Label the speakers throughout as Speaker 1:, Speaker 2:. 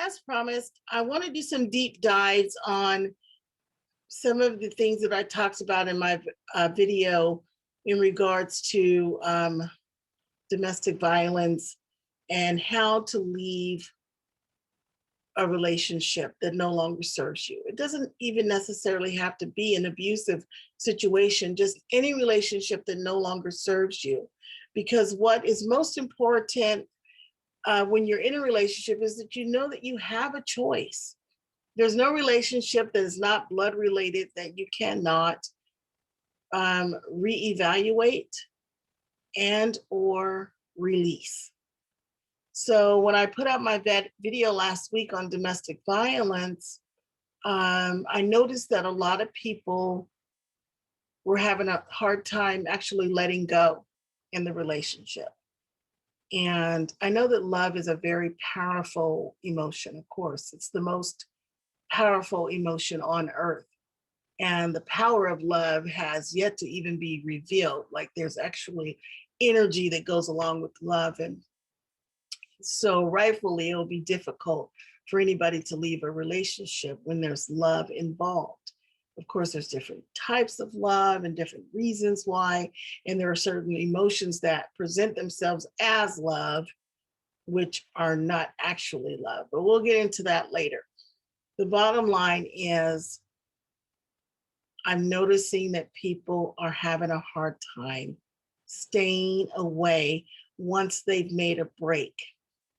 Speaker 1: as promised, I want to do some deep dives on some of the things that I talked about in my video in regards to domestic violence and how to leave a relationship that no longer serves you. It doesn't even necessarily have to be an abusive situation, just any relationship that no longer serves you. Because what is most important when you're in a relationship is that you know that you have a choice. There's no relationship that is not blood related that you cannot reevaluate and or release. So when I put out my video last week on domestic violence, I noticed that a lot of people were having a hard time actually letting go in the relationship. And I know that love is a very powerful emotion, of course. It's the most powerful emotion on earth. And the power of love has yet to even be revealed. Like there's actually energy that goes along with love. And so rightfully, it'll be difficult for anybody to leave a relationship when there's love involved. Of course, there's different types of love and different reasons why. And there are certain emotions that present themselves as love, which are not actually love. But we'll get into that later. The bottom line is I'm noticing that people are having a hard time staying away once they've made a break.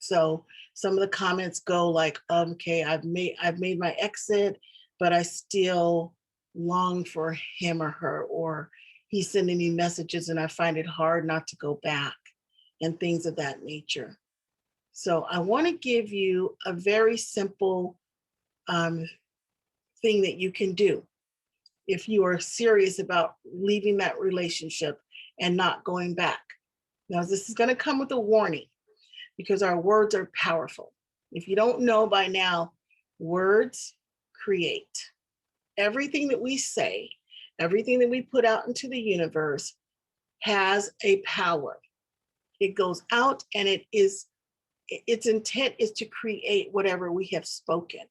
Speaker 1: So some of the comments go like, okay, I've made my exit, but I still long for him or her, or he's sending me messages and I find it hard not to go back, and things of that nature. So I want to give you a very simple thing that you can do if you are serious about leaving that relationship and not going back. Now, this is going to come with a warning because our words are powerful. If you don't know by now, words create. Everything that we say, everything that we put out into the universe has a power. It goes out and its intent is to create whatever we have spoken.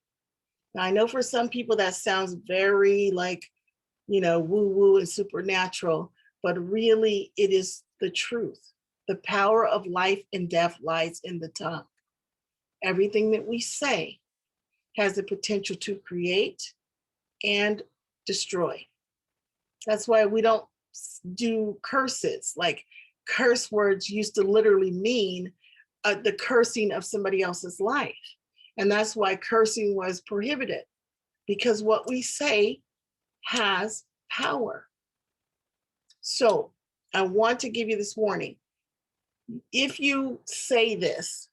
Speaker 1: Now, I know for some people that sounds very like, woo-woo and supernatural, but really it is the truth. The power of life and death lies in the tongue. Everything that we say has the potential to create and destroy. That's why we don't do curses. Like curse words used to literally mean the cursing of somebody else's life. And that's why cursing was prohibited, because what we say has power. So I want to give you this warning. If you say this,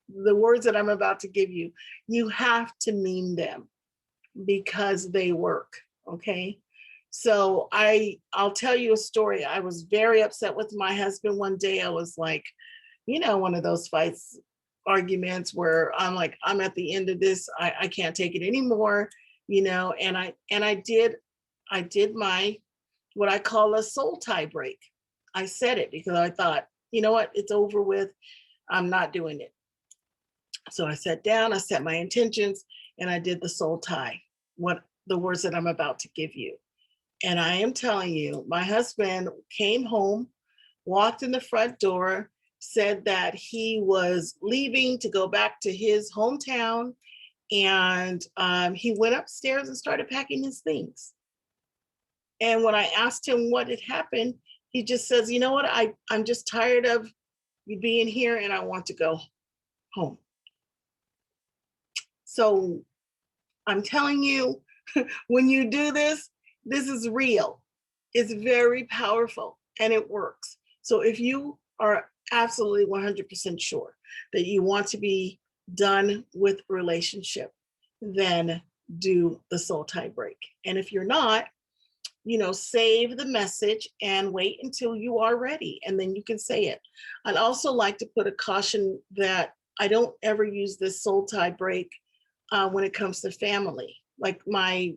Speaker 1: the words that I'm about to give you, you have to mean them because they work, okay? So I'll tell you a story. I was very upset with my husband one day. I was like, one of those fights, arguments where I'm like, I'm at the end of this. I can't take it anymore, and I did my, what I call a soul tie break. I said it because I thought, you know what, it's over with. I'm not doing it. So I sat down, I set my intentions, and I did the soul tie, the words that I'm about to give you. And I am telling you, my husband came home, walked in the front door, said that he was leaving to go back to his hometown. And he went upstairs and started packing his things. And when I asked him what had happened, he just says, you know what, I'm just tired of you being here and I want to go home. So I'm telling you, when you do this, this is real. It's very powerful and it works. So if you are absolutely 100% sure that you want to be done with a relationship, then do the soul tie break. And if you're not, save the message and wait until you are ready, and then you can say it. I'd also like to put a caution that I don't ever use this soul tie break when it comes to family. Like my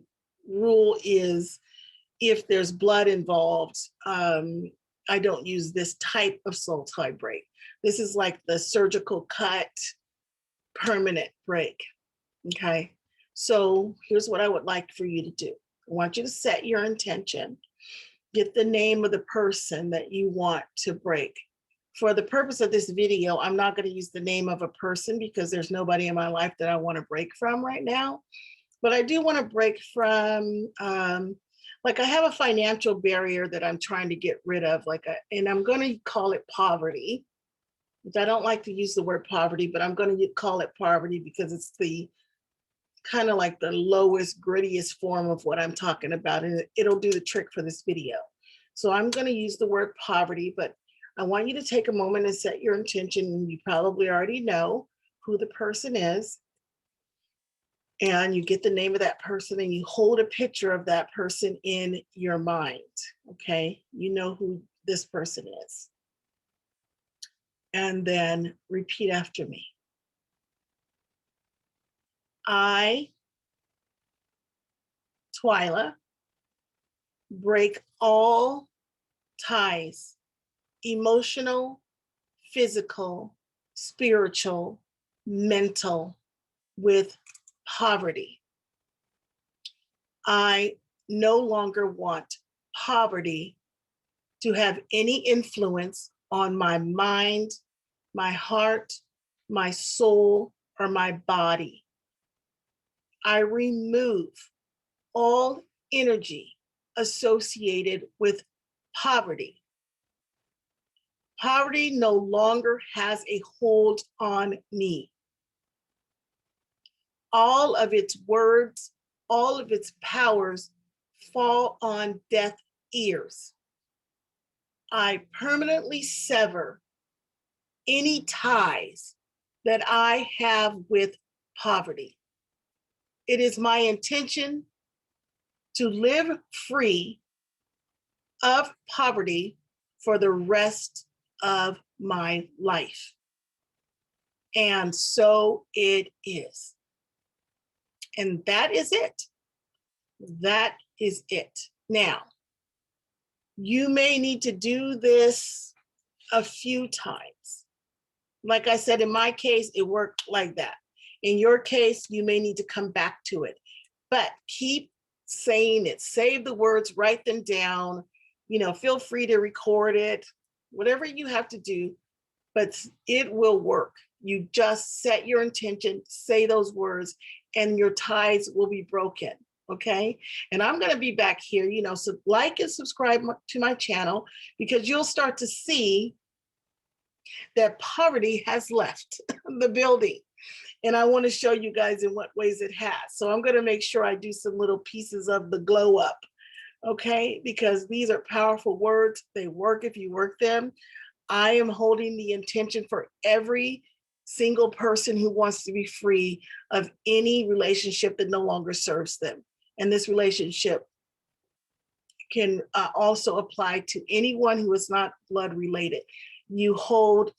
Speaker 1: rule is, if there's blood involved, I don't use this type of soul tie break. This is like the surgical cut, permanent break. Okay. So here's what I would like for you to do. I want you to set your intention. Get the name of the person that you want to break. For the purpose of this video, I'm not going to use the name of a person because there's nobody in my life that I want to break from right now. But I do want to break from, like I have a financial barrier that I'm trying to get rid of, and I'm going to call it poverty. I don't like to use the word poverty, but I'm going to call it poverty because it's the kind of like the lowest, grittiest form of what I'm talking about, and it'll do the trick for this video. So I'm going to use the word poverty, but I want you to take a moment and set your intention. You probably already know who the person is, and you get the name of that person and you hold a picture of that person in your mind. Okay, you know who this person is. And then repeat after me. I, Twyla, break all ties, emotional, physical, spiritual, mental, with poverty. I no longer want poverty to have any influence on my mind, my heart, my soul, or my body. I remove all energy associated with poverty. Poverty no longer has a hold on me. All of its words, all of its powers fall on deaf ears. I permanently sever any ties that I have with poverty. It is my intention to live free of poverty for the rest of my life. And so it is. And that is it. That is it. Now, you may need to do this a few times. Like I said, in my case, it worked like that. In your case, you may need to come back to it, but keep saying it. Save the words, write them down, feel free to record it, whatever you have to do, but it will work. You just set your intention, say those words, and your ties will be broken. Okay. And I'm going to be back here, so like and subscribe to my channel, because you'll start to see that poverty has left the building. And I want to show you guys in what ways it has. So I'm going to make sure I do some little pieces of the glow up. Okay. Because these are powerful words. They work if you work them. I am holding the intention for every single person who wants to be free of any relationship that no longer serves them. And this relationship can also apply to anyone who is not blood related. You hold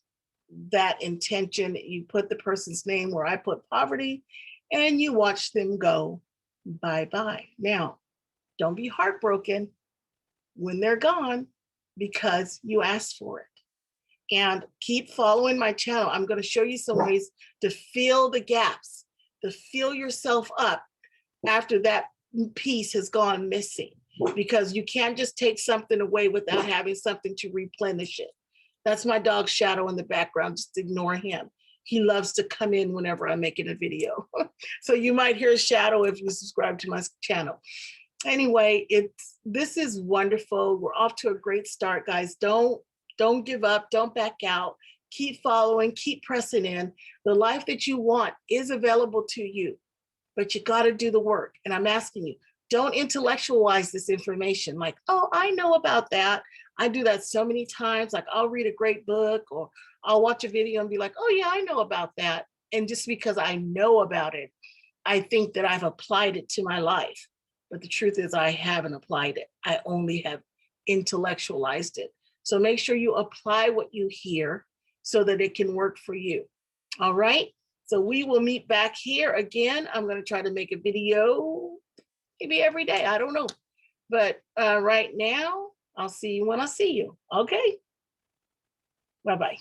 Speaker 1: that intention, you put the person's name where I put poverty, and you watch them go bye-bye. Now, don't be heartbroken when they're gone because you asked for it. And keep following my channel. I'm going to show you some ways to fill the gaps, to fill yourself up after that piece has gone missing, because you can't just take something away without having something to replenish it. That's my dog Shadow in the background. Just ignore him. He loves to come in whenever I'm making a video. So you might hear Shadow if you subscribe to my channel. Anyway, this is wonderful. We're off to a great start, guys. Don't give up. Don't back out. Keep following. Keep pressing in. The life that you want is available to you, but you got to do the work. And I'm asking you, don't intellectualize this information like, oh, I know about that. I do that so many times. Like, I'll read a great book or I'll watch a video and be like, oh yeah, I know about that. And just because I know about it, I think that I've applied it to my life. But the truth is I haven't applied it. I only have intellectualized it. So make sure you apply what you hear so that it can work for you. All right. So we will meet back here again. I'm going to try to make a video maybe every day. I don't know. But right now, I'll see you when I see you. Okay. Bye-bye.